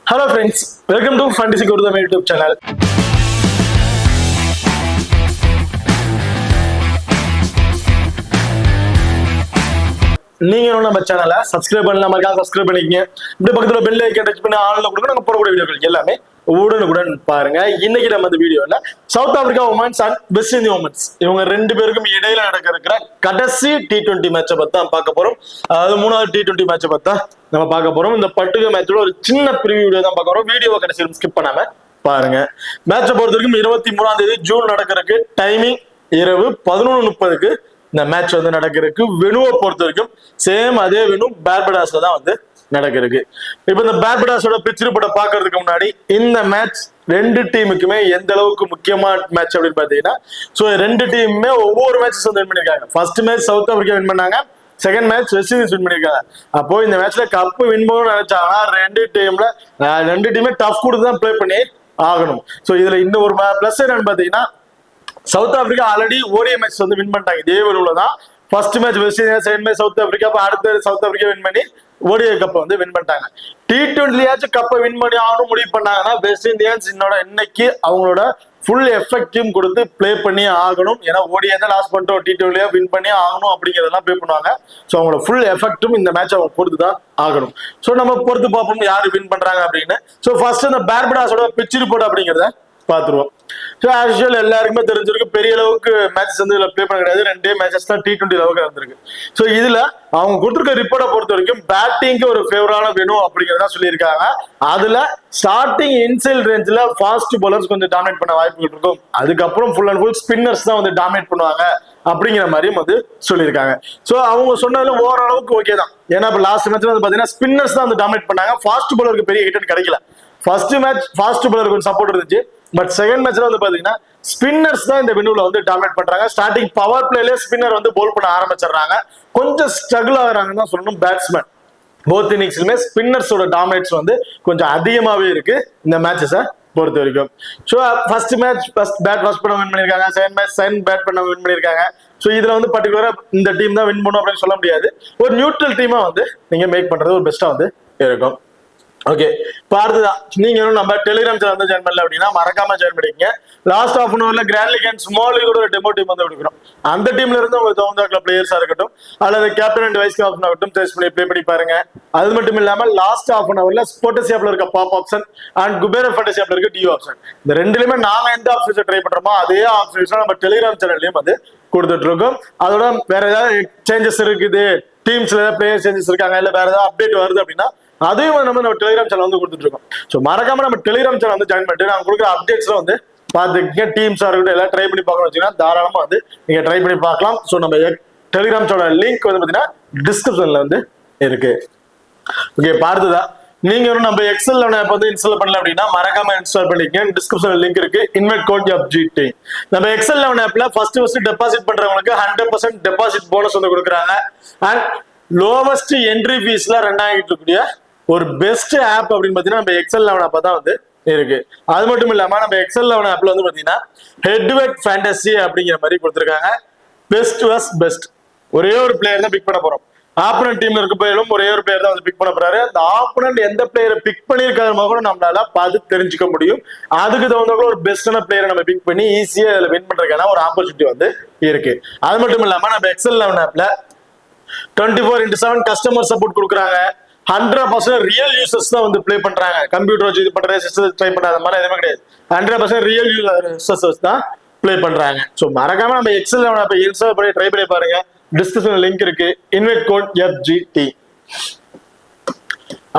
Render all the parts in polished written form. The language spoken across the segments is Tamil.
Hello friends, welcome to Fantasy Gurudam YouTube channel. நீங்க நம்ம சேனலை சப்ஸ்கிரைப் பண்ணலாம், சப்ஸ்கிரைப் பண்ணிக்கங்க. இப்படி பக்கத்துல பெல் ஐகான் டச் பண்ணி ஆன்ல கொடுங்க. நாங்க போடக்கூடிய வீடியோக்கள் எல்லாமே உடனுக்குடன் பாருங்க. இன்னைக்கு நம்ம இந்த வீடியோல south Africa women's and west Indies women's இவங்க ரெண்டு பேருக்கும் இடையில நடக்க இருக்கிற கடைசி T20 மேட்சை பத்தி தான் பார்க்க போறோம். அதாவது மூணாவது T20 மேட்சை பத்தி தான் நம்ம பார்க்க போறோம். இந்த பட்டுக மேட்சோட ஒரு சின்ன ப்ரிவியூ வீடியோ தான் பார்க்க போறோம். வீடியோவை கடைசியில் ஸ்கிப் பண்ணாம பாருங்க. மேட்சை பொறுத்த வரைக்கும் 23ஆம் தேதி ஜூன் நடக்கிறதுக்கு டைமிங் இரவு 11:30க்கு இந்த மேட்ச் வந்து நடக்கிறதுக்கு. வெனுவை பொறுத்த வரைக்கும் சேம் அதே வெனு பார்படாஸ்ல தான் வந்து நடக்கிறதுக்கு. இப்ப இந்த பார்படாஸோட பிச் ரிப்போர்ட்டை பாக்குறதுக்கு முன்னாடி இந்த மேட்ச் ரெண்டு டீமுக்குமே எந்த அளவுக்கு முக்கியமான மேட்ச் அப்படின்னு பாத்தீங்கன்னா, சோ ரெண்டு டீமுமே ஒவ்வொரு மேட்சஸ் வந்து வின் பண்ணிருக்காங்க. First match South Africa win பண்ணாங்க, second match West Indies win பண்ணிருக்காங்க. அப்போ இந்த மேட்ச்ல கப் வின் பண்ணணும்னு நினைச்சாங்கன்னா ரெண்டு டீமே டஃப் கொடுத்து தான் பிளே பண்ணி ஆகணும். சோ இதுல இன்னும் ஒரு பிளஸ் என்னன்னு பாத்தீங்கன்னா, south Africa already ODI match வந்து வின் பண்ணிட்டாங்க. இதே வேணுல தான் first match West Indies, second match South Africa, அடுத்த சவுத் ஆப்பிரிக்கா வின் பண்ணி ஓடிஐ கப்பை வந்து வின் பண்ணிட்டாங்க. T20லயாச்சும் கப்பை வின் பண்ணி ஆகணும் முடிவு பண்ணாங்கன்னா வெஸ்ட் இண்டீஸ் இன்னைக்கு அவங்களோட ஃபுல் எஃபெக்டிவ் கொடுத்து பிளே பண்ணி ஆகணும். ஏன்னா ஓடிஐ தான் லாஸ்ட் பண்ணிட்டோம், T20லயா வின் பண்ணி ஆகணும் அப்படிங்கிறதெல்லாம் பிளே பண்ணுவாங்க. ஸோ அவங்களோட ஃபுல் எஃபெக்டும் இந்த மேட்ச் அவங்க பொறுத்து தான் ஆகணும். ஸோ நம்ம பொறுத்து பார்ப்போம் யாரு வின் பண்றாங்க அப்படின்னு. ஸோ ஃபர்ஸ்ட் இந்த பார்படாஸோட பிச் ரிப்போர்ட் அப்படிங்கிறத பார்த்துருவோம். ஸோ ஆஸ் யூஷுவல் எல்லாருக்குமே தெரிஞ்சிருக்கு, பெரிய அளவுக்கு மேட்சஸ் வந்து இதில் ப்ளே பண்ண கிடையாது. ரெண்டே மேட்சஸ் தான் T20 அளவுக்கு நடந்திருக்கு. ஸோ இதுல அவங்க கொடுத்துருக்க ரிப்போர்ட்டை பொறுத்த வரைக்கும் பேட்டிங்க்கு ஒரு ஃபேவரான வேணும் அப்படிங்கிறதா சொல்லியிருக்காங்க. அதுல ஸ்டார்டிங் இன்சைட் ரேஞ்சில் ஃபாஸ்ட் பவுலர்ஸ் கொஞ்சம் டாமினேட் பண்ண வாய்ப்புகள் இருக்கும். அதுக்கப்புறம் ஃபுல் அண்ட் ஃபுல் ஸ்பின்னர்ஸ் தான் வந்து டாமினேட் பண்ணுவாங்க அப்படிங்கிற மாதிரியும் வந்து சொல்லியிருக்காங்க. ஸோ அவங்க சொன்னதுல ஓரளவுக்கு ஓகே தான். ஏன்னா இப்போ லாஸ்ட் மேட்ச்ல வந்து பார்த்தீங்கன்னா ஸ்பின்னர்ஸ் தான் வந்து டாமினேட் பண்ணாங்க. ஃபாஸ்ட் பவுலருக்கு பெரிய ஹிட் கிடைக்கல. ஃபர்ஸ்ட் மேட்ச் ஃபாஸ்ட் பவுலருக்கு கொஞ்சம் சப்போர்ட் இருந்துச்சு. பட் செகண்ட் மேட்ச்ல வந்து பாத்தீங்கன்னா ஸ்பின்னர்ஸ் தான் இந்த வினுல வந்து டாமினேட் பண்றாங்க. ஸ்டார்டிங் பவர் பிளேல ஸ்பின்னர் வந்து போல் பண்ண ஆரம்பிச்சிடுறாங்க. கொஞ்சம் ஸ்ட்ரகிள் ஆகுறாங்கன்னு தான் சொல்லணும் பேட்ஸ்மேன். போத் இன்னிங்ஸ்லுமே ஸ்பின்னர்ஸோட டாமினேட்ஸ் வந்து கொஞ்சம் அதிகமாவே இருக்கு இந்த மேட்சஸை பொறுத்த வரைக்கும். ஸோ ஃபர்ஸ்ட் மேட்ச் ஃபர்ஸ்ட் பண்ண வின் பண்ணிருக்காங்க, செகண்ட் மேட்ச் செகண்ட் பேட் பண்ண வின் பண்ணிருக்காங்க. ஸோ இதுல வந்து பர்டிகுலரா இந்த டீம் தான் வின் பண்ணும் அப்படின்னு சொல்ல முடியாது. ஒரு நியூட்ரல் டீமா வந்து நீங்க மேக் பண்றது ஒரு பெஸ்டா வந்து இருக்கும். ஓகே, பார்த்துதான் நீங்க நம்ம டெலிகிராம் சேனல் வந்து ஜாயின் பண்ணல அப்படின்னா மறக்காம ஜாயின் பண்ணிக்கங்க. லாஸ்ட் ஆஃப் அன் ஹவர்ல grand league and small league ஒரு டெமோ டீம் வந்து கொடுக்குறோம். அந்த டீம்ல இருந்து உங்களுக்கு தகுந்த பிளேயர்ஸா இருக்கட்டும் அல்லது கேப்டன் அண்ட் வைஸ் கேப்டன் ஆகட்டும் டெஸ்ட் பண்ணி ப்ளே பண்ணி பாருங்க. அது மட்டும் இல்லாம லாஸ்ட் ஆஃப் அன் ஹவர்ல ஸ்போர்ட்ஸ் ஆப்ல இருக்க pop option and Kubera fantasy ஆப்ல இருக்க டியூ ஆப்ஷன், இந்த ரெண்டுலயுமே நாம எந்த ஆப்ஷன்ஸை ட்ரை பண்றோமோ அதே ஆப்ஷன்ஸ் நம்ம டெலிகிராம் சேனல்லையும் வந்து கொடுத்துட்டு இருக்கோம். அதோட வேற ஏதாவது சேஞ்சஸ் இருக்குது, டீம்ஸ்ல ஏதாவது பிளேயர் சேஞ்சஸ் இருக்காங்க, இல்ல வேற ஏதாவது அப்டேட் வருது அப்படின்னா அதையும் நம்ம டெலிகிராம் சேனல் வந்து கொடுத்துட்டு இருக்கோம். ஸோ மறக்காம நம்ம டெலிகிராம் சேனல் வந்து ஜாயின் பண்ணிட்டு நாங்கள் கொடுக்குற அப்டேட்ஸ்ல வந்து பார்த்துக்கங்க. டீம்ஸா இருக்கட்டும் எல்லாம் ட்ரை பண்ணி பார்க்கணும் வச்சுக்கோங்க, தாராளமா வந்து நீங்க ட்ரை பண்ணி பார்க்கலாம். ஸோ நம்ம டெலிகிராம் சேனல் லிங்க் வந்து பாத்தீங்கன்னா டிஸ்கிரிப்ஷன்ல வந்து இருக்கு. ஓகே, பார்த்துதான் நீங்க நம்ம எக்ஸல் ஆப் வந்து இன்ஸ்டால் பண்ணல அப்படின்னா மறக்காம இன்ஸ்டால் பண்ணிக்கங்க. டிஸ்கிரிப்ஷன்ல லிங்க் இருக்கு. Invite code FGT. நம்ம எக்ஸல் ஆப்ல ஃபர்ஸ்ட் டெபாசிட் பண்றவங்களுக்கு 100% டெபாசிட் போனஸ் வந்து கொடுக்குறாங்க. அண்ட் லோவஸ்ட் என்ட்ரி ஃபீஸ்ல ரன் ஆகிட்டு இருக்கக்கூடிய ஒரு பெஸ்ட் ஆப் அப்படின்னு பாத்தீங்கன்னா நம்ம எக்ஸல் 11 ஆப் தான் வந்து இருக்கு. அது மட்டும் இல்லாம நம்ம எக்ஸல் 11 ஆப்ல வந்து பாத்தீங்கன்னா ஹெட்வெட் ஃபேண்டசி அப்படிங்கிற மாதிரி கொடுத்துருக்காங்க. பெஸ்ட் வாஸ் பெஸ்ட், ஒரே ஒரு பிளேயர் தான் பிக் பண்ண போறோம். ஆப்பனன்ட் டீம்ல இருக்க பிளேயரும் ஒரே ஒரு பிளேயர் தான் வந்து பிக் பண்ண போறாரு. அந்த ஆப்பனன்ட் எந்த பிளேயரை பிக் பண்ணிருக்காரு கூட நம்மளால பார்த்து தெரிஞ்சுக்க முடியும். அதுக்கு தகுந்த ஒரு பெஸ்டான பிளேயரை நம்ம பிக் பண்ணி ஈஸியா இதுல வின் பண்றதுக்கான ஒரு ஆப்பர்ச்சுனிட்டி வந்து இருக்கு. அது மட்டும் இல்லாம நம்ம எக்ஸல் 11 ஆப்ல 24/7 கஸ்டமர் சப்போர்ட் கொடுக்குறாங்க. 100% ரியல் யூசர்ஸ் தான் வந்து ப்ளே பண்றாங்க. கம்ப்யூட்டர் வச்சு இது பண்றது, சிஸ்டம் ட்ரை பண்றது மாதிரி எதுவுமே கிடையாது. 100% ரியல் யூசர்ஸ் தான் ப்ளே பண்றாங்க. ஸோ மறக்காம நம்ம எக்ஸல் இன்ஸ்டால் பண்ணி ட்ரை பண்ணி பாருங்க. டிஸ்கிரிப்ஷன்ல லிங்க் இருக்கு. Invite code FGT.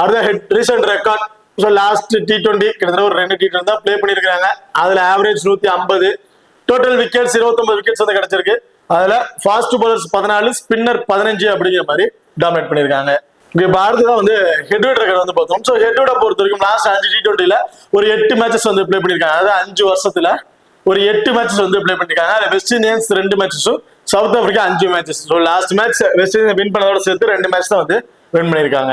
அடுத்த recent record. So last T20 கிட்டத்தட்ட ஒரு 2 T20 தான் ப்ளே பண்ணிருக்காங்க. அதுல ஆவரேஜ் 150, டோட்டல் விக்கெட்ஸ் 29 விக்கெட்ஸ் வந்து கிடைச்சிருக்கு. அதுல ஃபாஸ்ட் பவுலர்ஸ் 14, ஸ்பின்னர் 15 அப்படிங்கிற மாதிரி டாமினேட் பண்ணிருக்காங்க. பாரதி தான் வந்து ஹெட்வெட் ரெக்கார்ட் வந்து பார்த்தோம். ஸோ ஹெட்வெட்டை பொறுத்த வரைக்கும் லாஸ்ட் 5 T20ல ஒரு 8 மேட்சஸ் வந்து ப்ளே பண்ணிருக்காங்க. அதாவது 5 வருஷத்துல ஒரு 8 மேட்சஸ் வந்து ப்ளே பண்ணிருக்காங்க. அதுல வெஸ்ட் இண்டீஸ் 2 மேட்சஸும் South Africa 5 matches. So last match West Indies win பண்ணதோட சேர்த்து 2 மேட்ச் தான் வந்து வின் பண்ணிருக்காங்க.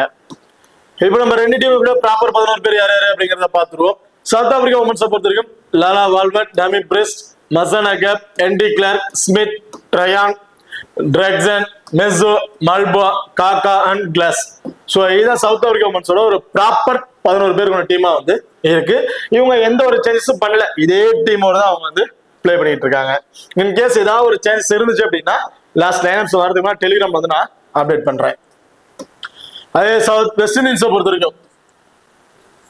இப்போ நம்ம ரெண்டு டீம் ப்ராப்பர் 11 பேர் யார் யாரு அப்படிங்கிறத பார்த்துருவோம். சவுத் ஆப்பிரிக்கா உமன்ஸை பொறுத்த வரைக்கும் Lala Wolvaardt, Tommy breast, மசானா gap, என்டி கிளார்க், ஸ்மித், ட்ரையான், டிராக்சன், மெசோ, மல்பா, காக்கா அண்ட் கிளாஸ். ஸோ இதுதான் சவுத் ஆப்பிரிக்கா உமன்ஸோட ஒரு ப்ராப்பர் 11 பேர் கொண்ட டீமா வந்து இருக்கு. இவங்க எந்த ஒரு சேஞ்சஸும் பண்ணல, இதே டீமோட தான் அவங்க வந்து பிளே பண்ணிட்டு இருக்காங்க. இன்கேஸ் ஏதாவது ஒரு சேஞ்சஸ் இருந்துச்சு அப்படின்னா லாஸ்ட் லைனப்ஸ் வரதுக்கு டெலிகிராம் வந்து நான் அப்டேட் பண்றேன். அதே சவுத் வெஸ்ட் இண்டீஸை பொறுத்த வரைக்கும்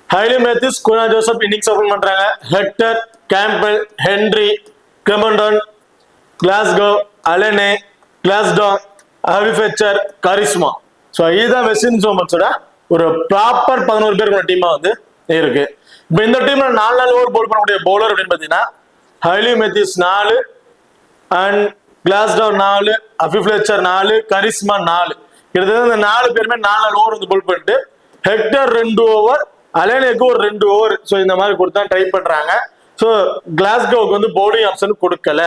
Hayley Matthews, Qiana Joseph innings open பண்றாங்க. Hector, Campbell, Henry, Clementon, Glasgow, Alleyne, Claxton, Afy Fletcher, Karishma. So இதுதான் வெஸ்ட் இண்டீஸ் உமன்ஸோட ஒரு ப்ராப்பர் 11 பேர் கொண்ட டீமா வந்து இருக்கு. இப்போ இந்த டீம்ல 4 ஓவர் போல் பண்ணக்கூடிய பவுலர் அப்படின்னு பார்த்தீங்கன்னா ஹைலி மேத்யூஸ் 4 அண்ட் கிளாஸ்டான் 4, ஹரிஃபெச்சர் 4, கரிஸ்மா 4. கிட்டத்தட்ட இந்த 4 பேருமே 4 ஓவர் வந்து போல் பண்ணிட்டு ஹெக்டர் 2 ஓவர், அலேனுக்கு ஒரு 2 ஓவர். ஸோ இந்த மாதிரி கொடுத்தா ட்ரை பண்றாங்க. ஸோ கிளாஸ்கோவுக்கு வந்து பவுலிங் ஆப்ஷன் கொடுக்கல.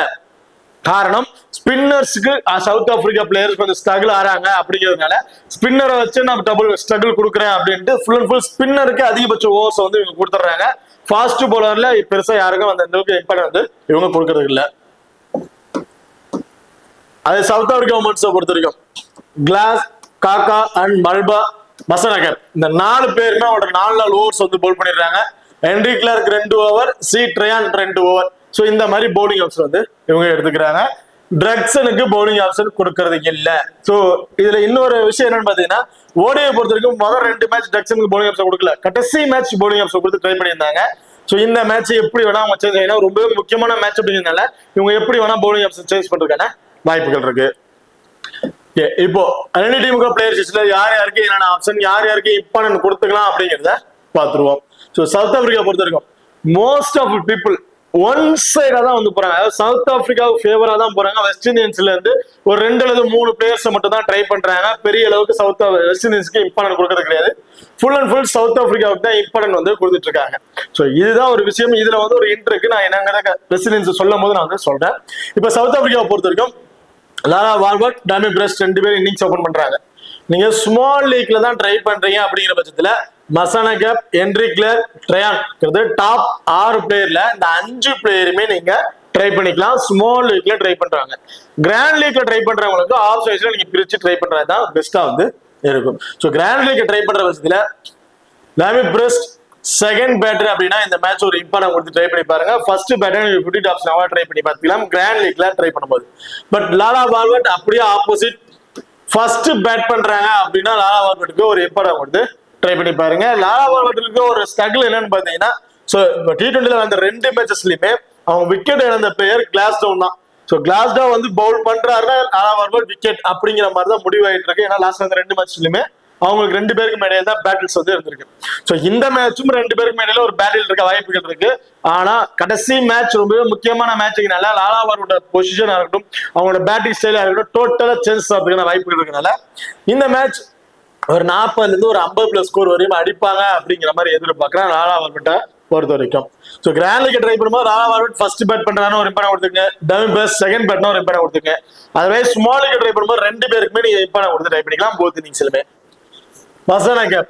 காரணம் ஸ்பின்னர்ஸுக்கு சவுத் ஆப்பிரிக்கா பிளேயர்ஸ் கொஞ்சம் ஸ்ட்ரகிள் ஆறாங்க அப்படிங்கிறதுனால ஸ்பின்னரை வச்சு நம்ம டபுள் ஸ்ட்ரகிள் கொடுக்குறேன் அப்படின்ட்டு ஃபுல் அண்ட் ஃபுல் ஸ்பின்னருக்கு அதிகபட்ச ஓவர்ஸ் வந்து இவங்க கொடுத்துட்றாங்க. ஃபாஸ்ட் பவுலர்ல பெருசா யாருக்கும் அந்த அளவுக்கு இம்பார்ட்டன் வந்து இவங்க கொடுக்கறது இல்லை. அது சவுத் ஆப்பிரிக்கா உமன்ஸை பொறுத்த வரைக்கும் கிளாஸ், காக்கா அண்ட் மல்பா, மசனகர் இந்த 4 பேருமே அவரோட 4 ஓவர்ஸ் வந்து போல் பண்ணிடுறாங்க. Henry Clarke 2 over, C Tryon 2 over. So இந்த மாதிரி பவுலிங் ஆப்ஷன் வந்து இவங்க எடுத்துக்கிறாங்க. டிராக்சனுக்கு பவுலிங் ஆப்ஷன் கொடுக்கறது இல்லை. ஸோ இதுல இன்னொரு விஷயம் என்னன்னு பாத்தீங்கன்னா ஓடியை பொறுத்த வரைக்கும் முதல் 2 மேட்ச் டிராக்சனுக்கு பவுலிங் ஆப்ஷன் கொடுக்கல, கடைசி மேட்ச் பவுலிங் ஆப்ஷன் கொடுத்து ட்ரை பண்ணியிருந்தாங்க. ஸோ இந்த மேட்ச் எப்படி வேணா அவங்க சேஞ்ச் ஆகினா ரொம்ப முக்கியமான மேட்ச் அப்படிங்கிறதுனால இவங்க எப்படி வேணா பவுலிங் ஆப்ஷன் சேஞ்ச் பண்றதுக்கான வாய்ப்புகள் இருக்கு. இப்போ 2 டீமுக்கு பிளேயர்ஸ்ல யார் யாருக்கு என்னென்ன ஆப்ஷன், யார் யாருக்கு இம்பார்ட்டன்ட் கொடுத்துக்கலாம் அப்படிங்கிறத பார்த்துருவோம். ஸோ சவுத் ஆப்பிரிக்கா பொறுத்த வரைக்கும் மோஸ்ட் ஆஃப் பீப்புள் ஒன் சைடா தான் வந்து போறாங்க. அதாவது சவுத் ஆப்பிரிக்காவுக்கு ஃபேவரா தான் போறாங்க. வெஸ்ட் இண்டீஸ்ல இருந்து ஒரு 2 அல்லது 3 பிளேயர்ஸ் மட்டும் தான் ட்ரை பண்றாங்க. பெரிய அளவுக்கு வெஸ்ட் இண்டீஸ்க்கு இம்பார்ட்டன்ட் கொடுக்கறது கிடையாது. ஃபுல் அண்ட் ஃபுல் சவுத் ஆப்பிரிக்காவுக்கு தான் இம்பார்ட்டன்ட் வந்து கொடுத்துட்டு இருக்காங்க. ஸோ இதுதான் ஒரு விஷயம். இதுல வந்து ஒரு இன்ட்ரு இருக்கு. நான் என்னங்க வெஸ்ட் இண்டீஸ் சொல்லும் போது நான் வந்து சொல்றேன். இப்போ சவுத் ஆப்பிரிக்காவை பொறுத்த வரைக்கும் லாரா வால்வர்ட், டாமி பிரஸ்ட் 2 பேரும் இன்னிங்ஸ் ஓபன் பண்றாங்க. நீங்க ஸ்மால் லீக்ல தான் ட்ரை பண்றீங்க அப்படிங்கிற பட்சத்துல மசனகப், ஹென்ரி கிளார்க், ட்ரையான் டாப் 6 பிளேயர்ல இந்த 5 பிளேயருமே நீங்க ட்ரை பண்ணிக்கலாம். ஸ்மால் லீக்ல ட்ரை பண்றாங்க. கிராண்ட் லீக்ல ட்ரை பண்றவங்களுக்கு ஆஃப் சைஸ்ல நீங்க பிரிச்சு ட்ரை பண்றது தான் பெஸ்டா வந்து இருக்கும். ஸோ கிராண்ட் லீக்ல ட்ரை பண்ற பட்சத்துல டாமி பிரஸ்ட் செகண்ட் பேட்டர் அப்படின்னா இந்த மேட்ச் ஒரு இம்பார்ட்டன் கொடுத்து ட்ரை பண்ணி பாருங்க. ஃபர்ஸ்ட் பேட்டர் 50 டாப்ஸ் ட்ரை பண்ணி பார்த்துக்கலாம் கிராண்ட் லீக்ல ட்ரை பண்ணும்போது. பட் லாரா வால்வர்ட் அப்படியே ஆப்போசிட், ஃபர்ஸ்ட் பேட் பண்றாங்க அப்படின்னா லாரா வால்வர்ட்டுக்கு ஒரு இம்பார்ட்டன் கொடுத்து ட்ரை பண்ணி பாருங்க. லாரா வால்வர்ட்டுக்கு ஒரு ஸ்ட்ரகிள் என்னன்னு பாத்தீங்கன்னா ஸோ இப்போ T20ல வந்த 2 மேட்சஸ்லயுமே அவங்க விக்கெட் இழந்த பிளேயர் கிளாஸ்டவுன் தான். ஸோ கிளாஸ்டவுன் வந்து பவுல் பண்றாருன்னா லாரா வால்வர்ட் விக்கெட் அப்படிங்கிற மாதிரி தான் முடிவாயிட்டு இருக்கு. ஏன்னா லாஸ்ட் அந்த 2 மேட்ச்லயுமே அவங்களுக்கு 2 பேருக்கு மேடையில தான் பேட்டில்ஸ் வந்து இருந்திருக்கு. ஸோ இந்த மேட்சும் 2 பேருக்கு மேடையில ஒரு பேட்டில் இருக்க வாய்ப்புகள் இருக்கு. ஆனா கடைசி மேட்ச் ரொம்பவே முக்கியமான மேட்சுக்குனால லாரா வால்வர்ட்டோட பொசிஷனா இருக்கட்டும், அவங்களோட பேட்டிங் ஸ்டைலா இருக்கட்டும், டோட்டலா சேஞ்ச் ஆகிறதுக்கான வாய்ப்புகள் இருக்கனால இந்த மேட்ச் ஒரு 40ல இருந்து ஒரு 50+ ஸ்கோர் வரையும் அடிப்பாங்க அப்படிங்கிற மாதிரி எதிர்பார்க்கிறேன் லாரா வால்வர்ட்டை பொறுத்த வரைக்கும். ஸோ கிராண்ட் லீக் ட்ரை பண்ணும்போது லாரா வால்வர்ட் ஃபர்ஸ்ட் பேட் பண்றான்னு ஒரு இம்பார்ட்டன் கொடுத்துங்க. டாமி பிரஸ்ட் செகண்ட் பேட்னா ஒரு இம்பார்ட்டன் கொடுத்துங்க. அதுவே ஸ்மால் லீக் ட்ரை பண்ணும்போது 2 பேருக்குமே நீங்க இம்பார்ட்டன் கொடுத்து ட்ரை பண்ணிக்கலாம் போத் இன்னிங்ஸ்லுமே. மசனகப்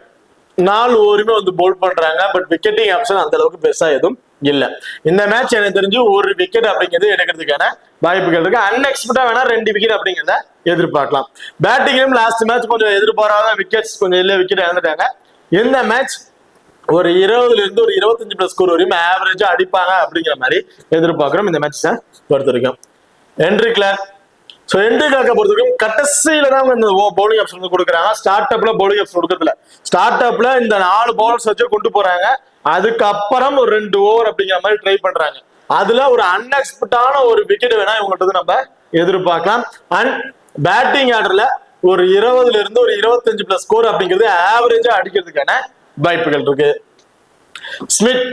4 ஓவருமே வந்து போல் பண்றாங்க. பட் விக்கெட்டிங் ஆப்ஷன் அந்த அளவுக்கு பெருசா எதுவும் இல்ல. இந்த மேட்ச் எனக்கு தெரிஞ்சு ஒரு விக்கெட் அப்படிங்கிறது எடுக்கிறதுக்கான வாய்ப்புகள் இருக்கு. அன்எக்ஸ்பெக்டா வேணா 2 விக்கெட் அப்படிங்கிறத எதிர்பார்க்கலாம். பேட்டிங்லும் லாஸ்ட் மேட்ச் கொஞ்சம் எதிர்பாராத விக்கெட்ஸ் கொஞ்சம் இல்ல விக்கெட் இழந்துட்டாங்க. இந்த மேட்ச் ஒரு 20ல இருந்து ஒரு 25+ ஸ்கோர் வரையும் ஆவரேஜா அடிப்பாங்க அப்படிங்கிற மாதிரி எதிர்பார்க்கிறோம் இந்த மேட்ச் பொறுத்த வரைக்கும். ஹென்ரி கிளார்க், ஸோ ஹென்ரி கிளார்க்கை பொறுத்த வரைக்கும் கடைசியில தான் இந்த பவுலிங் ஆப்ஷன் வந்து கொடுக்குறாங்க. ஸ்டார்ட் அப்ல பவுலிங் ஆப்ஷன் கொடுக்கறதுல ஸ்டார்ட் அப்ல இந்த 4 பவுலர்ஸ் வச்சு கொண்டு போறாங்க. அதுக்கப்புறம் ஒரு 2 ஓவர் அப்படிங்கிற மாதிரி ட்ரை பண்றாங்க. அதுல ஒரு அன்எக்ஸ்பெக்டான ஒரு விக்கெட் வேணா இவங்கள்ட்ட நம்ம எதிர்பார்க்கலாம். அண்ட் பேட்டிங் ஆர்டர்ல ஒரு 20ல இருந்து ஒரு 25+ ஸ்கோர் அப்படிங்கிறது ஆவரேஜா அடிக்கிறதுக்கான வாய்ப்புகள் இருக்கு. ஸ்மித்,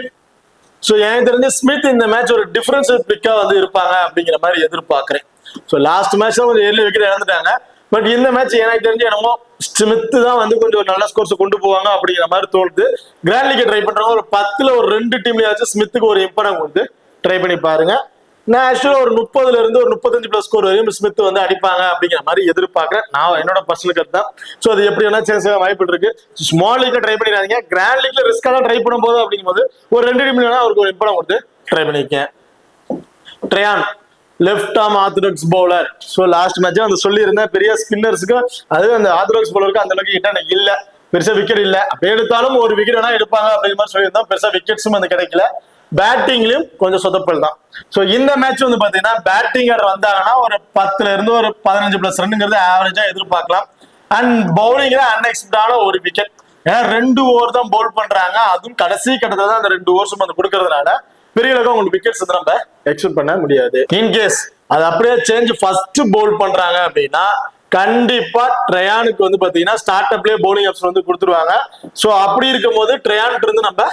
ஸோ எனக்கு தெரிஞ்ச ஸ்மித் இந்த மேட்ச் ஒரு டிஃபரன்ஷியல் பிக்கா வந்து இருப்பாங்க அப்படிங்கிற மாதிரி எதிர்பார்க்கிறேன். ஸோ லாஸ்ட் மேட்ச்ல கொஞ்சம் 7 விக்கெட் இழந்துட்டாங்க. பட் இந்த மேட்ச் எனக்கு தெரிஞ்சு என்னமோ ஸ்மித் தான் வந்து கொஞ்சம் ஒரு நல்ல ஸ்கோர்ஸ் கொண்டு போவாங்க அப்படிங்கிற மாதிரி தோணுது. கிராண்ட் லீக் ட்ரை பண்றவங்க ஒரு 10ல ஒரு 2 டீம்லயாச்சும் ஸ்மித்துக்கு ஒரு இம்பார்ட்டன் கொடுத்து ட்ரை பண்ணி பாருங்க. நான் ஆக்சுவலா ஒரு 30ல இருந்து ஒரு 35+ ஸ்கோர் வரையும் ஸ்மித் வந்து அடிப்பாங்க அப்படிங்கிற மாதிரி எதிர்பார்க்கிறேன். நான் என்னோட பர்சனல் கருத்து தான். ஸோ அது எப்படி வேணா சேஞ்ச் ஆக வாய்ப்பு இருக்கு. ஸ்மால் லீக்ல ட்ரை பண்ணிடாதீங்க. கிராண்ட் லீக்ல ரிஸ்கா தான் ட்ரை பண்ணும் போது அப்படிங்கும்போது ஒரு 2 டீம்ல அவருக்கு ஒரு இம்பார்ட்டன் கொடுத்து ட்ரை பண்ணிருக்கேன். Tryon left arm orthodox bowler. So last match வந்து சொல்லியிருந்தேன், பெரிய ஸ்பின்னர்ஸுக்கு அது அந்த ஆர்த்தடாக்ஸ் பவுலருக்கு அந்த அளவுக்கு கிட்ட இல்ல, பெருசா விக்கெட் இல்ல. அப்படி எடுத்தாலும் ஒரு விக்கெட் வேணா எடுப்பாங்க அப்படிங்கிற மாதிரி சொல்லியிருந்தோம். பெருசா விக்கெட்ஸும் வந்து கிடைக்கல. பேட்டிங்லயும் கொஞ்சம் சொதப்பல் தான். ஸோ இந்த மேட்ச் வந்து பாத்தீங்கன்னா பேட்டிங்கர் வந்தாங்கன்னா ஒரு 10ல இருந்து ஒரு 15+ ரன்னுங்கிறது ஆவரேஜா எதிர்பார்க்கலாம். அண்ட் பவுலிங்ல அன்எக்ஸ்பெக்டான ஒரு விக்கெட். ஏன்னா 2 ஓவர் தான் பவுல் பண்றாங்க, அதுவும் கடைசி கட்டத்துல தான் அந்த 2 ஓவர்ஸும் வந்து கொடுக்கறதுனால பெரிய அளவுக்கு உங்களுக்கு விக்கெட்ஸ் வந்து நம்ம எக்ஸ்பெக்ட் பண்ண முடியாது. இன்கேஸ் அது அப்படியே சேஞ்ச் ஃபர்ஸ்ட் பவுல் பண்றாங்க அப்படின்னா கண்டிப்பா ட்ரையானுக்கு வந்து பாத்தீங்கன்னா ஸ்டார்ட் அப்லயே பவுலிங் ஆப்ஷன் வந்து கொடுத்துருவாங்க. சோ அப்படி இருக்கும் போது ட்ரையானுக்கு இருந்து நம்ம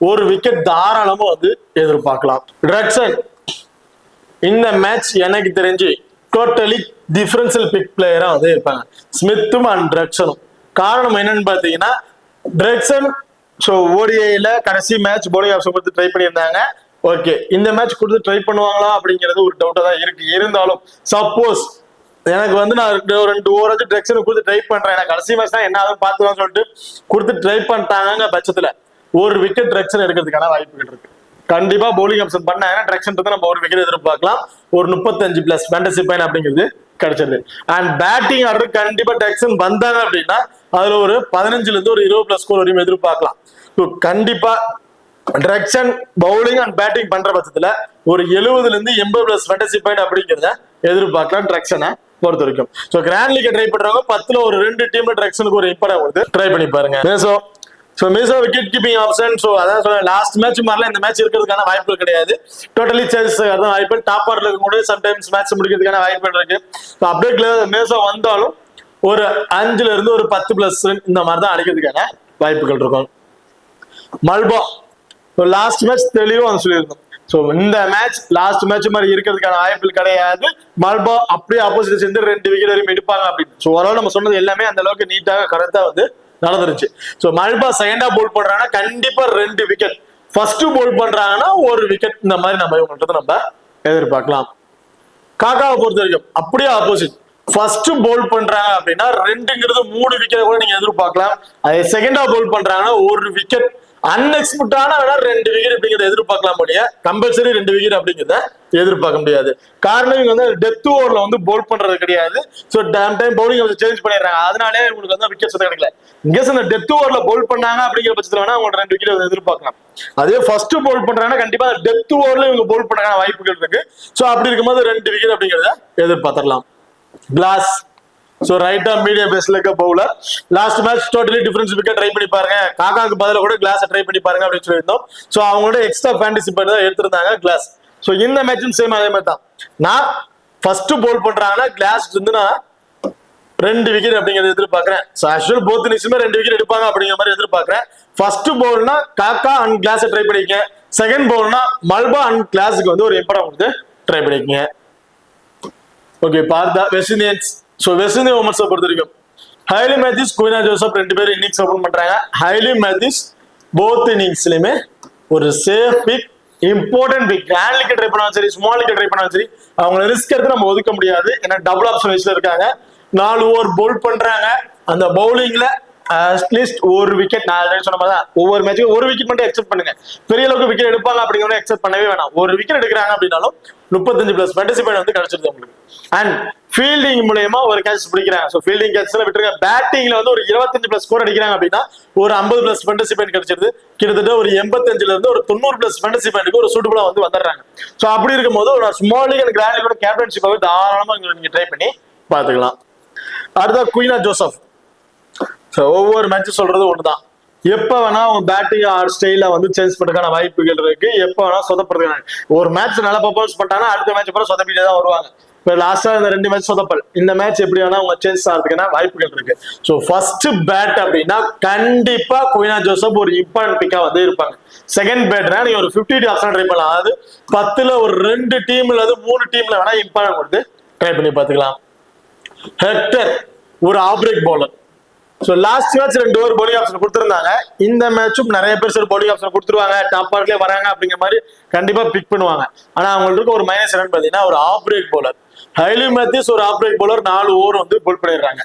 ஒரு விக்கெட் தாராளமா வந்து எதிர்பார்க்கலாம். ரட்சன் இந்த மேட்ச் எனக்கு தெரிஞ்சு டோட்டலி டிஃபரன்ஷியல் பிக் பிளேயரா வந்து இருப்பாங்க, ஸ்மித்தும் அண்ட் ரட்சனும். காரணம் என்னன்னு பாத்தீங்கன்னா ரட்சன் ஸோ ஓடிஐல கடைசி மேட்ச் பவுலிங் ஆப்ஷன் கொடுத்து ட்ரை பண்ணியிருந்தாங்க. ஓகே, இந்த மேட்ச் கொடுத்து ட்ரை பண்ணுவாங்களா அப்படிங்கிறது ஒரு டவுட்டா தான் இருக்கு. இருந்தாலும் சப்போஸ் எனக்கு வந்து நான் 2 ஓவராச்சும் ட்ரெக்ஷனுக்கு கொடுத்து ட்ரை பண்றேன், எனக்கு கடைசி மேட்ச் தான் என்ன ஆகும் பார்த்துலாம் சொல்லிட்டு கொடுத்து ட்ரை பண்ணிட்டாங்க பட்சத்துல ஒரு விக்கெட் ட்ரெக்ஷன் எடுக்கிறதுக்கான வாய்ப்புகள் இருக்கு. கண்டிப்பா பவுலிங் ஆப்ஷன் பண்ணாங்கன்னா ட்ரெக்ஷன் நம்ம ஒரு விக்கெட் எதிர்பார்க்கலாம். ஒரு 35+ ஃபேண்டசி பாயிண்ட் அப்படிங்கிறது கிடைச்சது. அண்ட் பேட்டிங் ஆர்டர் கண்டிப்பா ட்ரெக்ஷன் வந்தாங்க அப்படின்னா அதுல ஒரு 15ல இருந்து ஒரு 20+ ஸ்கோர் வரையும் எதிர்பார்க்கலாம். கண்டிப்பா ட்ரெக்ஷன் பவுலிங் அண்ட் பேட்டிங் பண்ற பட்சத்துல ஒரு 70ல இருந்து 80+ ஃபேண்டசி பாயிண்ட் அப்படிங்கிறத எதிர்பார்க்கலாம் ட்ரெக்ஷனை பொறுத்த வரைக்கும். ஸோ கிராண்ட் லீக் ட்ரை பண்றவங்க 10ல ஒரு 2 டீம்ல ட்ரெக்ஷனுக்கு ஒரு இம்பார்ட்டன் கொடுத்து ட்ரை பண்ணி பாருங்க. மேசோ விக்கெட் கீப்பிங் ஆப்ஷன். ஸோ அதான் சொல்ல லாஸ்ட் மேட்ச் மாதிரிலாம் இந்த மேட்ச் இருக்கிறதுக்கான வாய்ப்புகள் கிடையாது. டோட்டலி சேஞ்சஸ் தான் வாய்ப்பு. டாப் ஆர்டர்ல இருக்கும் சம்டைம்ஸ் மேட்ச் முடிக்கிறதுக்கான வாய்ப்புகள் இருக்கு. அப்படியே மேசோ வந்தாலும் ஒரு 5ல இருந்து ஒரு 10+ ரன் இந்த மாதிரி தான் அடிக்கிறதுக்கான வாய்ப்புகள் இருக்கும். மல்பா லாஸ்ட் மேட்ச் தெளிவா சொல்லியிருந்தோம். ஸோ இந்த மேட்ச் லாஸ்ட் மேட்ச் மாதிரி இருக்கிறதுக்கான வாய்ப்புகள் கிடையாது. மல்பா அப்படியே ஆப்போசிட் சேர்ந்து 2 விக்கெட் வரையும் எடுப்பாங்க அப்படின்னு. ஸோ ஓரளவு நம்ம சொன்னது எல்லாமே அந்த அளவுக்கு நீட்டாக கரெக்டா வந்து நடந்துருச்சு. ஸோ மல்பா செகண்டா போல் பண்றாங்கன்னா கண்டிப்பா 2 விக்கெட், ஃபர்ஸ்ட் போல் பண்றாங்கன்னா ஒரு விக்கெட், இந்த மாதிரி நம்ம இவங்கள்ட்ட நம்ம எதிர்பார்க்கலாம். காக்காவை பொறுத்த வரைக்கும் அப்படியே ஆப்போசிட், ஃபர்ஸ்ட் போல் பண்றாங்க அப்படின்னா 2ங்கிறது 3 விக்கெட் கூட நீங்க எதிர்பார்க்கலாம். அதே செகண்டா போல் பண்றாங்கன்னா ஒரு விக்கெட், அன்எக்ஸ்பெக்டான 2 விக்கெட் அப்படிங்கிறத எதிர்பார்க்கலாம் முடியாது. கம்பல்சரி 2 விக்கெட் அப்படிங்கிறத எதிர்பார்க்க முடியாது. காரணம் இவங்க வந்து டெத் ஓவர்ல வந்து போல் பண்றது கிடையாது. ஸோ டைம் பவுலிங் சேஞ்ச் பண்ணிடுறாங்க, அதனாலே உங்களுக்கு வந்து விக்கெட்ஸ் வந்து கிடைக்கல. இங்கேஸ் அந்த டெத் ஓவர்ல போல் பண்ணாங்க அப்படிங்கிற பட்சத்துல வேணா அவங்க 2 விக்கெட் எதிர்பார்க்கலாம். அதே ஃபர்ஸ்ட் போல் பண்றாங்கன்னா கண்டிப்பா டெத் ஓவர்ல இவங்க போல் பண்ண வாய்ப்புகள் இருக்கு. ஸோ அப்படி இருக்கும்போது 2 விக்கெட் அப்படிங்கிறத எதிர்பார்த்திடலாம். Klaas so right arm medium பேஸ்ல இருக்க bowler. Last match totally difference wicket try பண்ணி பாருங்க, காக்காக்கு பதிலா கூட கிளாஸ் ட்ரை பண்ணி பாருங்க அப்படின்னு சொல்லியிருந்தோம். சோ அவங்களோட எக்ஸ்ட்ரா ஃபேண்டசி பண்ணி தான் எடுத்திருந்தாங்க கிளாஸ். சோ இந்த மேட்சும் சேம் அதே மாதிரி தான். நான் ஃபர்ஸ்ட் போல் பண்றாங்கன்னா கிளாஸ் வந்து நான் 2 விக்கெட் அப்படிங்கறத எதிர்பார்க்கிறேன். சோ ஆக்சுவல் போத் இன்னிங்ஸுமே 2 விக்கெட் எடுப்பாங்க அப்படிங்கிற மாதிரி எதிர்பார்க்கிறேன். ஃபர்ஸ்ட் போல்னா காக்கா அண்ட் கிளாஸ் ட்ரை பண்ணிக்க, செகண்ட் போல்னா மல்பா அண்ட் கிளாஸுக்கு வந்து ஒரு இம்பார்ட்டன் கொடுத்து ட்ரை பண்ணிக்கங்க. ஓகே, பார்த்தா West Indians. So West Indian உமன்ஸை பொறுத்த வரைக்கும் ஹைலி மேத்யூஸ், குயினா ஜோசப் 2 பேரும் இன்னிங்ஸ் ஓபன் பண்றாங்க. ஹைலி மேத்யூஸ் போத் இன்னிங்ஸ்லயுமே ஒரு safe pick, important pick. Grand league try பண்ணாலும் சரி, ஸ்மால் லீக் ட்ரை பண்ணாலும் சரி, அவங்க ரிஸ்க் எடுத்து நம்ம ஒதுக்க முடியாது. ஏன்னா டபுள் ஆப்ஷன் வயசுல இருக்காங்க. 4 ஓவர் போல் பண்றாங்க. அந்த பவுலிங்ல அட்லீஸ்ட் ஒரு விக்கெட், நான் சொன்ன மாதிரி தான் ஒவ்வொரு மேட்சுக்கும் ஒரு விக்கெட் மட்டும் எக்ஸ்பெக்ட் பண்ணுங்க. பெரிய அளவுக்கு விக்கெட் எடுப்பாங்க அப்படிங்கிற எக்ஸ்பெக்ட் பண்ணவே வேணாம். ஒரு விக்கெட் எடுக்கிறாங்க அப்படின்னாலும் 35+ ஃபேண்டசி பாயிண்ட் வந்து கிடைச்சிருது உங்களுக்கு. அண்ட் ஃபீல்டிங் மூலமா ஒரு கேட்ச் பிடிக்கிறாங்க. ஸோ ஃபீல்டிங் கேட்ச்ல விட்டுருங்க. பேட்டிங்ல வந்து ஒரு 25+ ஸ்கோர் அடிக்கிறாங்க அப்படின்னா ஒரு 50+ ஃபேண்டசி பாயிண்ட் கிடைச்சிருது. கிட்டத்தட்ட ஒரு 85ல இருந்து ஒரு 90+ ஃபேண்டசி பாயிண்ட்க்கு ஒரு சூட்டபிளா வந்து வந்துடுறாங்க. ஸோ அப்படி இருக்கும் போது ஒரு small league and grand league கேப்டன்ஷிப்பாக தாராளமா நீங்க ட்ரை பண்ணி பார்த்துக்கலாம். அடுத்த குயினா ஜோசப். ஒவ்வொரு மேட்சும் சொல்றது ஒண்ணுதான், எப்ப வேணா அவங்க பேட்டிங் ஆர் ஸ்டைல வந்து சேஞ்ச் பண்றதுக்கான வாய்ப்புகள் இருக்கு. எப்ப வேணா சொதப்படுறதுக்கான, ஒரு மேட்ச் நல்லா பெர்ஃபார்மன்ஸ் பண்ணிட்டாங்கன்னா அடுத்த மேட்ச் அப்புறம் சொதப்பிட்டே தான் வருவாங்க. இப்ப லாஸ்டா இந்த 2 மேட்ச் சொதப்பல், இந்த மேட்ச் எப்படி வேணா அவங்க சேஞ்ச் ஆகிறதுக்கான வாய்ப்புகள் இருக்கு. ஸோ ஃபர்ஸ்ட் பேட் அப்படின்னா கண்டிப்பா குயினா ஜோசப் ஒரு இம்பார்ட்டன்ட் பிக்கா வந்து இருப்பாங்க. செகண்ட் பேட்னா நீங்க ஒரு 50 ஆப்ஷன் ட்ரை பண்ணலாம். அதாவது 10ல ஒரு 2 டீம்ல அது 3 டீம்ல வேணா இம்பார்ட்டன்ட் கொடுத்து ட்ரை பண்ணி பார்த்துக்கலாம். ஹெக்டர் ஒரு off break bowler. So last match 2 over bowling option கொடுத்துருந்தாங்க. இந்த மேட்சும் நிறைய பேர் சார் பவுலிங் ஆப்ஷன் கொடுத்துருவாங்க, டாப் ஆர்ட்லயே வராங்க அப்படிங்கிற மாதிரி கண்டிப்பா பிக் பண்ணுவாங்க. ஆனா அவங்களுக்கு ஒரு மைனஸ் என்னன்னு பாத்தீங்கன்னா ஒரு off break bowler. Hayley Matthews ஒரு ஆஃப் பிரேக் பவுலர் 4 ஓவர் வந்து போல் பண்ணிடுறாங்க.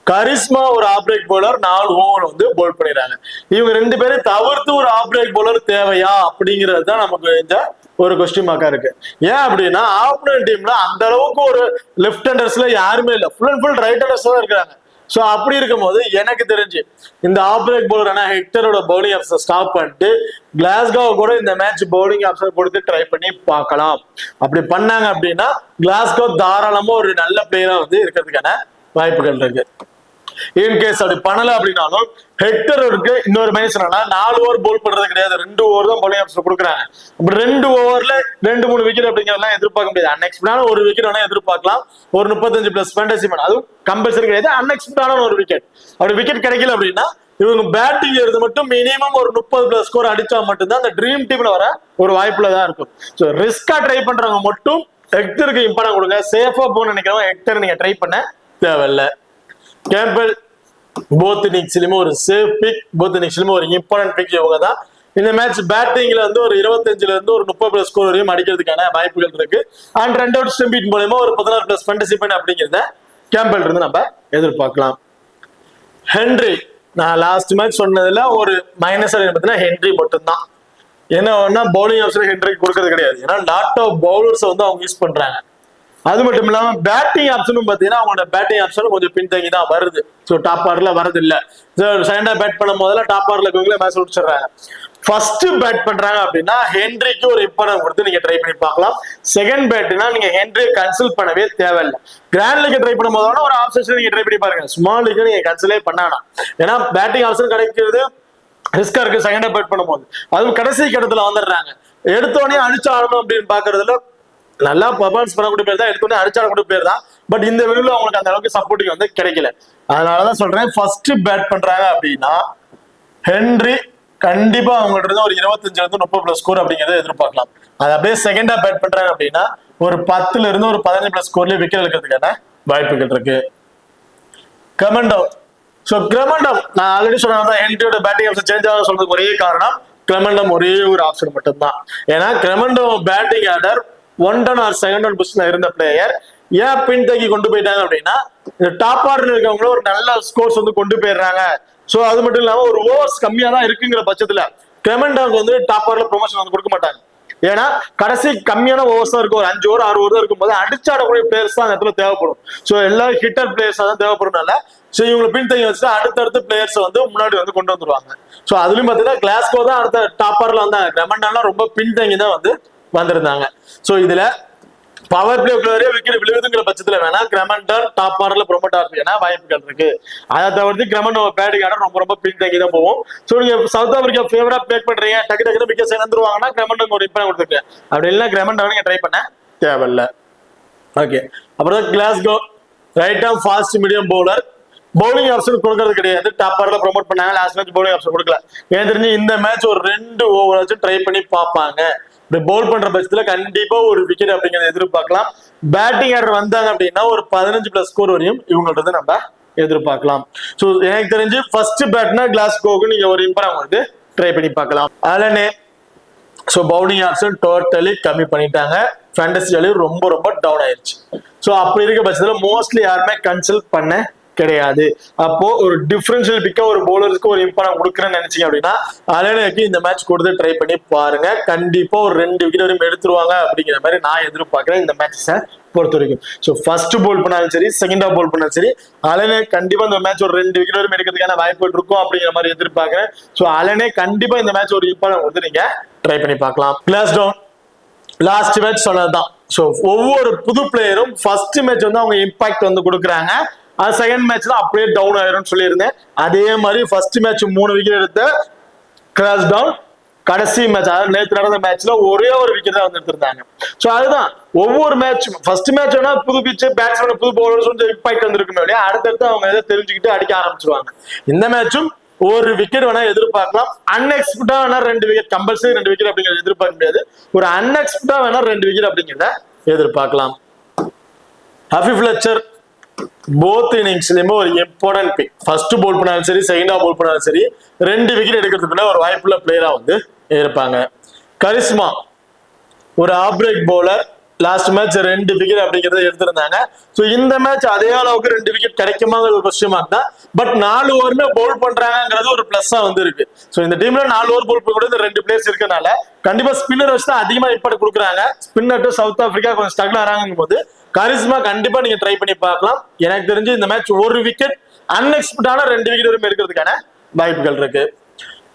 கரிஸ்மா ஒரு ஆஃப் பிரேக் பவுலர் 4 ஓவர் வந்து போல் பண்ணிடுறாங்க. இவங்க 2 பேரும் தவிர்த்து ஒரு ஆஃப் பிரேக் பவுலர் தேவையா அப்படிங்கிறது தான் நமக்கு இந்த ஒரு கொஸ்டின் மார்க்கா இருக்கு. ஏன் அப்படின்னா ஆப்போனன்ட் டீம்ல அந்த அளவுக்கு ஒரு லெஃப்ட் ஹேண்டர்ஸ்ல யாருமே இல்லை, full and full right handers தான் இருக்காங்க. ஸோ அப்படி இருக்கும்போது எனக்கு தெரிஞ்சு இந்த ஆஃப் பிரேக் பவுலர் ஹெக்டரோட பவுலிங் ஆப்ஷன் ஸ்டாப் பண்ணிட்டு கிளாஸ்கோ கூட இந்த மேட்ச் பவுலிங் ஆப்ஷன் கொடுத்து ட்ரை பண்ணி பார்க்கலாம். அப்படி பண்ணாங்க அப்படின்னா கிளாஸ்கோ தாராளமா ஒரு நல்ல பிளேயரா வந்து இருக்கிறதுக்கான வாய்ப்புகள் இருக்கு. இன்கேஸ் அப்படி பண்ணல அப்படின்னாலும் ஹெக்டருக்கு இன்னொரு மைனஸ் என்னன்னா 4 ஓவர் போல் பண்றது கிடையாது, 2 ஓவர் தான் பவுலிங் ஆப்ஷன் கொடுக்குறாங்க. அப்படி 2 ஓவர்ல 2-3 விக்கெட் அப்படிங்கிறதெல்லாம் எதிர்பார்க்க முடியாது. அன்எக்ஸ்பெக்டான ஒரு விக்கெட் வேணா எதிர்பார்க்கலாம். ஒரு 35+ ஃபேண்டசி மேன், அதுவும் கம்பல்சரி கிடையாது, அன்எக்ஸ்பெக்டான ஒரு விக்கெட். அப்படி விக்கெட் கிடைக்கல அப்படின்னா இவங்க பேட்டிங் எடுத்து மட்டும் மினிமம் ஒரு 30+ ஸ்கோர் அடிச்சா மட்டும்தான் அந்த ட்ரீம் டீம்ல வர ஒரு வாய்ப்புல தான் இருக்கும். ஸோ ரிஸ்கா ட்ரை பண்றவங்க மட்டும் ஹெக்டருக்கு இம்பார்ட்டன்ட் கொடுங்க. சேஃபா போக நினைக்கிறவங்க ஹெக்டர் நீங்க ட்ரை பண்ண தேவையில்லை. கேம்பல் போத் இன்னிங்ஸ்லயுமே ஒரு சேஃப் பிக், போத் இன்னிங்ஸ்லயுமே ஒரு இம்பார்ட்டன்ட் பிக் இவங்க தான். இந்த மேட்ச் பேட்டிங்ல வந்து ஒரு 25ல இருந்து ஒரு 30+ ஸ்கோர் வரையும் அடிக்கிறதுக்கான வாய்ப்புகள் இருக்கு. அண்ட் 2 அவுட் ஸ்டம்பிட் மூலமா ஒரு 16+ ஃபேண்டசி பாயிண்ட் அப்படிங்கிறத கேம்பல் இருந்து நம்ம எதிர்பார்க்கலாம். ஹென்ரி, நான் லாஸ்ட் மேட்ச் சொன்னதுல ஒரு மைனஸ் பார்த்தீங்கன்னா ஹென்ரி மட்டும்தான். என்ன பவுலிங் ஆப்ஷன் ஹென்ரிக்கு கொடுக்கறது கிடையாது, ஏன்னா லாட் ஆஃப் பவுலர்ஸ் வந்து அவங்க யூஸ் பண்றாங்க. அது மட்டும் இல்லாம பேட்டிங் ஆப்ஷனும் பாத்தீங்கன்னா அவங்களோட பேட்டிங் ஆப்ஷனும் கொஞ்சம் பின்தங்கி தான் வருது. ஸோ டாப் ஆர்ல வரது இல்ல. செகண்டா பேட் பண்ணும் போதுல டாப் ஆர்ல இருக்கவங்களே மேட்ச் முடிச்சிடுறாங்க. ஃபர்ஸ்ட் பேட் பண்றாங்க அப்படின்னா ஹென்ரிக்கு ஒரு இம்பார்ட்டன்ட் கொடுத்து நீங்க ட்ரை பண்ணி பார்க்கலாம். செகண்ட் பேட்னா நீங்க ஹென்ரி கன்சல்ட் பண்ணவே தேவையில்லை. கிராண்ட் லீக் ட்ரை பண்ணும் போதோட ஒரு ஆப்ஷன் நீங்க ட்ரை பண்ணி பாருங்க. ஸ்மால் லீக் நீங்க கன்சல்டே பண்ணானா, ஏன்னா பேட்டிங் ஆப்ஷன் கிடைக்கிறது ரிஸ்கா இருக்கு செகண்டா பேட் பண்ணும்போது. அதுவும் கடைசி கட்டத்துல வந்துடுறாங்க. எடுத்தோடனே அடிச்சு ஆடணும் அப்படின்னு பாக்குறதுல நல்லா பர்ஃபார்மன்ஸ் பண்ணக்கூடிய பேர் தான், எடுத்தோடனே அடிச்சாடக்கூடிய பேர் தான். பட் இந்த வெளியில அவங்களுக்கு அந்த அளவுக்கு சப்போர்ட்டிங் வந்து கிடைக்கல. அதனாலதான் சொல்றேன், ஃபர்ஸ்ட் பேட் பண்றாங்க அப்படின்னா ஹென்ரி கண்டிப்பா அவங்கள்ட்ட இருந்து ஒரு 25ல இருந்து 30+ ஸ்கோர் அப்படிங்கறத எதிர்பார்க்கலாம். அது அப்படியே செகண்டா பேட் பண்றாங்க அப்படின்னா ஒரு 10ல இருந்து ஒரு 15+ ஸ்கோர்லயே விக்கெட் எடுக்கிறதுக்கான வாய்ப்புகள் இருக்கு. கிளமண்டோ, ஸோ கிளமண்டம் நான் ஆல்ரெடி சொன்னதான் ஹென்ரியோட பேட்டிங் ஆப்ஷன் சேஞ்ச் ஆக சொல்றதுக்கு ஒரே காரணம் கிளமண்டம் ஒரே ஒரு ஆப்ஷன் மட்டும்தான். ஏன்னா கிளமண்டோ batting order 1 down or 2nd down பொசிஷன்ல இருந்த பிளேயர் ஏன் பின்தங்கி கொண்டு போயிட்டாங்க அப்படின்னா டாப் ஆர்டர் இருக்கவங்களும் ஒரு நல்ல ஸ்கோர்ஸ் வந்து கொண்டு போயிடுறாங்க. ஸோ அது மட்டும் இல்லாம ஒரு ஓவர்ஸ் கம்மியா தான் இருக்குங்கிற பட்சத்துல கிளமண்டாவுக்கு வந்து டாப் ஆர்ல ப்ரொமோஷன் வந்து கொடுக்க மாட்டாங்க. ஏன்னா கடைசி கம்மியான ஓவர்ஸ் தான் இருக்கும், ஒரு 5 ஓவர் 6 ஓவர் தான் இருக்கும் போது அடிச்சாடக்கூடிய பிளேயர்ஸ் தான் அந்த இடத்துல தேவைப்படும். ஸோ எல்லா ஹிட்டர் பிளேயர்ஸ் தான் தேவைப்படுறதுனால ஸோ இவங்களை பின்தங்கி வச்சுட்டு அடுத்தடுத்த பிளேயர்ஸ் வந்து முன்னாடி வந்து கொண்டு வந்துருவாங்க. ஸோ அதுலயும் பாத்தீங்கன்னா கிளாஸ்கோ தான் அடுத்த டாப் ஆர்ல வந்தாங்க, கிளமண்டாலாம் ரொம்ப பின்தங்கி தான் வந்து வந்திருந்தாங்க. சோ இதுல பவர் பிளே விக்கெட் விழுதுங்கிற பட்சத்துல வேணா கிரமண்டன் டாப் ஆர்டர்ல ப்ரொமோட் ஆகிறதுக்கு வாய்ப்புகள் இருக்கு. அதை தவிர்த்து கிரமண்டன் பேட்டிங் ஆர்டர் ரொம்ப ரொம்ப பின்தங்கி தான் போகும். சோ நீங்க சவுத் ஆப்பிரிக்கா ஃபேவரா பிளேக் பண்றீங்க, டக்கு டக்குனு விக்கெட் சேர்ந்துருவாங்கன்னா கிரமண்டன் ஒரு இம்பார்ட் கொடுத்துருக்கு. அப்படி இல்லை கிரமண்டன் நீங்க ட்ரை பண்ண தேவையில்லை. ஓகே, அப்புறம் கிளாஸ்கோ ரைட் ஆம் fast medium bowler, bowling option கொடுக்கறது கிடையாது. டாப் ஆர்டர்ல ப்ரொமோட் பண்ணாங்க, லாஸ்ட் மேட்ச் பவுலிங் ஆப்ஷன் கொடுக்கல. ஏன் தெரிஞ்சு இந்த மேட்ச் ஒரு 2 ஓவர் வச்சு ட்ரை பண்ணி பார்ப்பாங்க. பவுல் பண்ற பட்சத்துல கண்டிப்பா ஒரு விக்கெட் அப்படிங்கறத எதிர்பார்க்கலாம். பேட்டிங் ஆர்டர் வந்தாங்க அப்படின்னா ஒரு 15+ ஸ்கோர் வரையும் இவங்கள்ட்ட நம்ம எதிர்பார்க்கலாம். சோ எனக்கு தெரிஞ்சு ஃபர்ஸ்ட் பேட்னா கிளாஸ்கோவுக்கு நீங்க ஒரு இம்பார்ட்டன்ட் வந்து ட்ரை பண்ணி பார்க்கலாம். அலனே, சோ பவுலிங் ஆப்ஷன் டோட்டலி கம்மி பண்ணிட்டாங்க, ஃபேண்டசி வேல்யூ ரொம்ப ரொம்ப டவுன் ஆயிடுச்சு. சோ அப்படி இருக்க பட்சத்துல மோஸ்ட்லி யாருமே கன்சல்ட் பண்ண கிடையாது. அப்போ ஒரு டிஃபரன்ஷியல் பிக்கா ஒரு பவுலருக்கு ஒரு இம்பார்ட்டன்ட் கொடுக்குறேன்னு நினைச்சீங்க அப்படின்னா அலனேக்கு இந்த மேட்ச் கொடுத்து ட்ரை பண்ணி பாருங்க. கண்டிப்பா ஒரு 2 விக்கெட் வரையும் எடுத்துருவாங்க அப்படிங்கிற மாதிரி நான் எதிர்பார்க்கிறேன் இந்த மேட்சை பொறுத்த வரைக்கும். ஸோ ஃபர்ஸ்ட் போல் பண்ணாலும் சரி, செகண்டா போல் பண்ணாலும் சரி, அலனே கண்டிப்பா இந்த மேட்ச் ஒரு 2 விக்கெட் வரையும் எடுக்கிறதுக்கான வாய்ப்புகள் இருக்கும் அப்படிங்கிற மாதிரி எதிர்பார்க்கிறேன். ஸோ அலனே கண்டிப்பா இந்த மேட்ச் ஒரு இம்பார்ட்டன்ட் வந்து நீங்க ட்ரை பண்ணி பார்க்கலாம். கிளாஸ்டவுன் லாஸ்ட் மேட்ச் சொன்னதுதான். ஸோ ஒவ்வொரு புது பிளேயரும் ஃபர்ஸ்ட் மேட்ச் வந்து அவங்க இம்பாக்ட் வந்து கொடுக்குறாங்க, அது செகண்ட் மேட்ச்ல அப்படியே டவுன் ஆயிரும் சொல்லியிருந்தேன். அதே மாதிரி ஃபர்ஸ்ட் மேட்ச் 3 விக்கெட் எடுத்த கிளாஸ்டவுன் கடைசி மேட்ச், அதாவது நேற்று நடந்த மேட்ச்ல ஒரே ஒரு விக்கெட் தான் வந்து எடுத்திருந்தாங்க. ஸோ அதுதான் ஒவ்வொரு மேட்ச் ஃபர்ஸ்ட் மேட்ச் வேணா புது பிச்சு பேட்ஸ்மேன் புது பவுலர்ஸ் கொஞ்சம் இம்பாக்ட் வந்துருக்குமே இல்லையா, அடுத்தடுத்து அவங்க எதை தெரிஞ்சுக்கிட்டு அடிக்க ஆரம்பிச்சிருவாங்க. இந்த மேட்சும் ஒரு விக்கெட் வேணா எதிர்பார்க்கலாம். அன்எக்ஸ்பெக்டா வேணா 2 விக்கெட், கம்பல்சரி 2 விக்கெட் அப்படிங்கிறத எதிர்பார்க்க முடியாது. ஒரு அன்எக்ஸ்பெக்டா வேணா 2 விக்கெட் அப்படிங்கிறத எதிர்பார்க்கலாம். ஹஃபி ஃபிளெச்சர் போத் இன்னிங்ஸ்லயுமே ஒரு இம்பார்ட்டன்ட் பிக். ஃபர்ஸ்ட் போல் பண்ணாலும் சரி, செகண்டா போல் பண்ணாலும் சரி, 2 விக்கெட் எடுக்கிறதுக்குள்ள ஒரு வாய்ப்புள்ள பிளேயரா வந்து இருப்பாங்க. கரிஸ்மா ஒரு off break bowler, last match 2 wicket அப்படிங்கறத எடுத்திருந்தாங்க. சோ இந்த மேட்ச் அதே அளவுக்கு 2 விக்கெட் கிடைக்குமாங்கிறது ஒரு கொஸ்டின் மார்க் தான். பட் 4 ஓவருமே பவுல் பண்றாங்கிறது ஒரு பிளஸ்ஸா வந்து இருக்கு. சோ இந்த டீம்ல 4 ஓவர் பவுல் பண்ண கூட 2 பிளேயர்ஸ் இருக்கனால கண்டிப்பா ஸ்பின்னர் வச்சு தான் அதிகமா இம்பார்ட் கொடுக்குறாங்க. ஸ்பின்னர் சவுத் ஆப்பிரிக்கா கொஞ்சம் ஸ்ட்ரகிள் ஆறாங்கும் போது கரிஸ்மா கண்டிப்பா நீங்க ட்ரை பண்ணி பார்க்கலாம். எனக்கு தெரிஞ்சு இந்த மேட்ச் 1 விக்கெட் அன்எக்ஸ்பெக்டான 2 விக்கெட் வரைக்கும் எடுக்கிறதுக்கான வாய்ப்புகள் இருக்கு.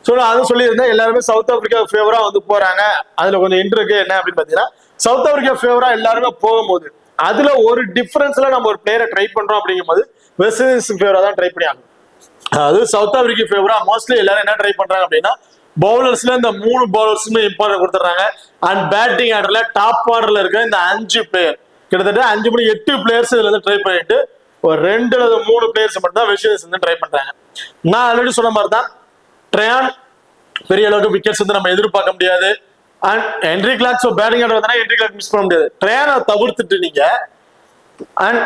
சோ நான் அதுவும் சொல்லியிருந்தேன், எல்லாருமே சவுத் ஆப்பிரிக்கா ஃபேவரா வந்து போறாங்க. அதுல கொஞ்சம் இன்ட்ருக்கு என்ன அப்படின்னு பாத்தீங்கன்னா, சவுத் ஆப்பிரிக்கா ஃபேவரா எல்லாருமே போகும்போது அதுல ஒரு டிஃபரன்ஸ்ல நம்ம ஒரு பிளேயரை ட்ரை பண்றோம் அப்படிங்கும்போது வெஸ்ட் இண்டீஸ் ஃபேவரா தான் ட்ரை பண்ணி ஆகணும். அது சவுத் ஆப்பிரிக்கா ஃபேவரா மோஸ்ட்லி எல்லாரும் என்ன ட்ரை பண்றாங்க அப்படின்னா, பவுலர்ஸ்ல இந்த 3 பவுலர்ஸுமே இம்பார்ட்டன்ட் கொடுத்துறாங்க. அண்ட் பேட்டிங் ஆர்டர்ல டாப் ஆர்டர்ல இருக்க இந்த 5 பிளேயர் கிட்டத்தட்ட 5 மணி 8 பிளேயர்ஸ் இதுல இருந்து ட்ரை பண்ணிட்டு ஒரு 2 அல்லது 3 பிளேயர்ஸ் மட்டும் தான் வெஸ்ட் இண்டீஸ் வந்து ட்ரை பண்றாங்க. நான் ஆல்ரெடி சொன்ன மாதிரி தான் ட்ரையான் பெரிய அளவுக்கு விக்கெட்ஸ் வந்து நம்ம எதிர்பார்க்க முடியாது. And Henry Clarke batting order வந்தா ஹென்ரி கிளார்க் மிஸ் பண்ண முடியாது. ட்ரையானை தவிர்த்துட்டு நீங்க அண்ட்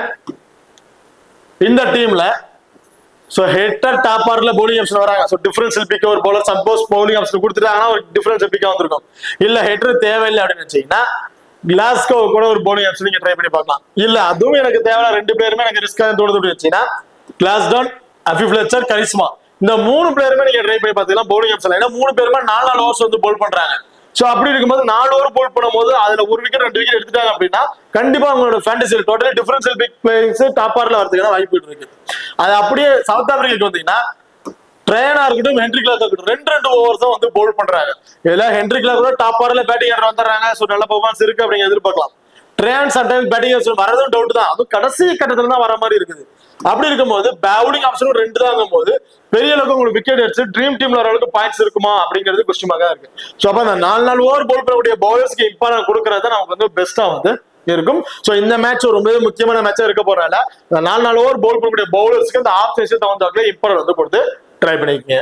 இந்த டீம்ல சோ ஹெட்டர் டாப் ஆர்டர்ல பவுலிங் ஆப்ஷன் வராங்க. சோ டிஃபரன்ஷியல் பிக் ஒரு பவுலர் சப்போஸ் பவுலிங் ஆப்ஷன் கொடுத்துட்டாங்கன்னா ஒரு டிஃபரன்ஷியல் பிக்கா வந்திருக்கும். இல்ல ஹெட்டர் தேவையில்லை அப்படின்னு நினைச்சீங்கன்னா கிளாஸ்கோ கூட ஒரு பவுலிங் ஆப்ஷன் நீங்க ட்ரை பண்ணி பார்க்கலாம். இல்ல அதுவும் எனக்கு தேவையில்ல, 2 பிளேயருமே எனக்கு ரிஸ்கா தோணுது அப்படின்னு வச்சீங்கன்னா கிளாஸ்டன், அஃபி ஃபிளெச்சர், கரிஸ்மா இந்த 3 பிளேயருமே நீங்க ட்ரை பண்ணி பார்த்தீங்கன்னா பவுலிங் ஆப்ஷன். ஏன்னா 3 பேருமே 4 ஓவர்ஸ் வந்து பவுல் பண்றாங்க. சோ அப்படி இருக்கும்போது 4 ஓவர் பவுல் பண்ணும்போது அதுல 1 விக்கெட் 2 விக்கெட் எடுத்துட்டாங்க அப்படின்னா கண்டிப்பா உங்களோட ஃபேண்டசியில் totally differential pick players top ஆர்டர்ல வரதுக்கான வாய்ப்பு இருக்கு. அது அப்படியே சவுத் ஆப்பிரிக்காக்கு வந்தீங்கன்னா ட்ரையனா இருக்கட்டும் ஹென்ரி கிளார்க் இருக்கட்டும் 2 ஓவர்ஸ் தான் வந்து பவுல் பண்றாங்க. இதுல ஹென்ரி கிளார்க் கூட டாப் ஆர்டர்ல பேட்டிங் ஆர்டர் வந்துடுறாங்க. சோ நல்ல பெர்ஃபார்மன்ஸ் இருக்கு அப்படிங்க எதிர்பார்க்கலாம். ட்ரையான் சம்டைம்ஸ் பேட்டிங் ஆப்ஷன் வரதும் டவுட் தான், அதுவும் கடைசி கட்டத்துல தான் வர மாதிரி இருக்குது. அப்படி இருக்கும்போது பவுலிங் ஆப்ஷனும் 2 தாங்கும் போது பெரிய அளவுக்கு உங்களுக்கு விக்கெட் எடுத்து ட்ரீம் டீம்ல வர அளவுக்கு பாயிண்ட்ஸ் இருக்குமா அப்படிங்கிறது கொஸ்டின் மார்க்கா இருக்கு. சோ அப்ப அந்த 4 ஓவர் பவுல் பண்ணக்கூடிய பவுலர்ஸ்க்கு இம்பார்ட்டன்ட் கொடுக்கறது நமக்கு வந்து பெஸ்டா வந்து இருக்கும். சோ இந்த மேட்ச் ரொம்ப முக்கியமான மேட்சா இருக்க போறனால 4 ஓவர் பவுல் பண்ணக்கூடிய பவுலர்ஸ்க்கு அந்த ஆப்ஷன்ஸ் தகுந்தாக்குல இம்பார்ட்டன்ட் வந்து கொடுத்து ட்ரை பண்ணிக்கங்க.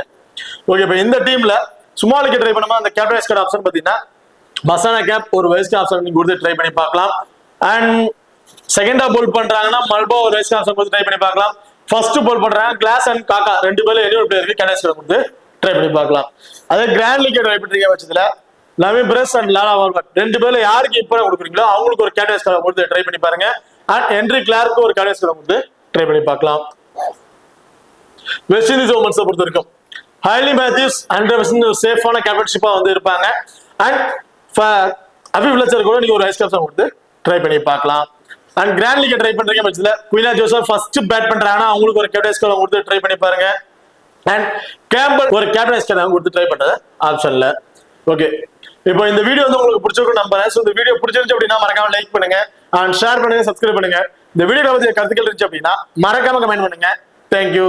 ஓகே, இப்ப இந்த டீம்ல சுமாலுக்கு ட்ரை பண்ணுமா அந்த கேப்டன் வைஸ் கேப்டன் ஆப்ஷன் பாத்தீங்கன்னா பசானா கேப் ஒரு வைஸ் ஆப்ஷன் நீங்க கொடுத்து ட்ரை பண்ணி பார்க்கலாம். அண்ட் செகண்டா பவுல் பண்றாங்கன்னா மல்பா ஒரு வைஸ் ஆப்ஷன் கொடுத்து ட்ரை பண்ணி பார்க்கலாம். ஃபர்ஸ்ட் பவுல் பண்றாங்க கிளாஸ் அண்ட் காக்கா 2 பேர்ல எனி ஒரு பிளேயருக்கு கேப்டன் கொடுத்து ட்ரை பண்ணி பார்க்கலாம். அதே கிராண்ட் லீக் ட்ரை பண்றீங்க பட்சத்துல லவி பிரஸ் அண்ட் லாலா வால்கட் 2 பேர்ல யாருக்கு இப்போ கொடுக்குறீங்களோ அவங்களுக்கு ஒரு கேப்டன் கொடுத்து ட்ரை பண்ணி பாருங்க. அண்ட் ஹென்ரி கிளார்க்கு ஒரு கேப்டன் கொடுத்து ட்ரை பண்ணி பார்க்கலாம். வெஸ்ட் இண்டீஸ் ஓமன்ஸ் பொறுத்த வரைக்கும் ஹைலி மேத்யூஸ் 100% சேஃபான கேப்டன்ஷிப்பா வந்து இருப்பாங்க. அண்ட் அஃபி ஃபிளெச்சர் கூட நீங்க ஒரு வைஸ் கேப்டன் கொடுத்து ட்ரை பண்ணி பார்க்கலாம். அண்ட் கிராண்ட் லீக் ட்ரை பண்றீங்க பட்சத்துல குயினா ஜோசப் ஃபர்ஸ்ட் பேட் பண்றாங்கன்னா அவங்களுக்கு ஒரு கேப்டன் கொடுத்து ட்ரை பண்ணி பாருங்க. அண்ட் கேம்பல் ஒரு கேப்டன் கொடுத்து ட்ரை பண்றது ஆப்ஷன்ல. ஓகே, இப்போ இந்த வீடியோ வந்து உங்களுக்கு பிடிச்சிருக்கும் நம்புறேன். இந்த வீடியோ பிடிச்சிருந்துச்சு அப்படின்னா மறக்காம லைக் பண்ணுங்க அண்ட் ஷேர் பண்ணுங்க, சப்ஸ்கிரைப் பண்ணுங்க. இந்த வீடியோ பத்தி கருத்துக்கள் இருந்துச்சு அப்படின்னா மறக்காம கமெண்ட் பண்ணுங்க. தேங்க்யூ.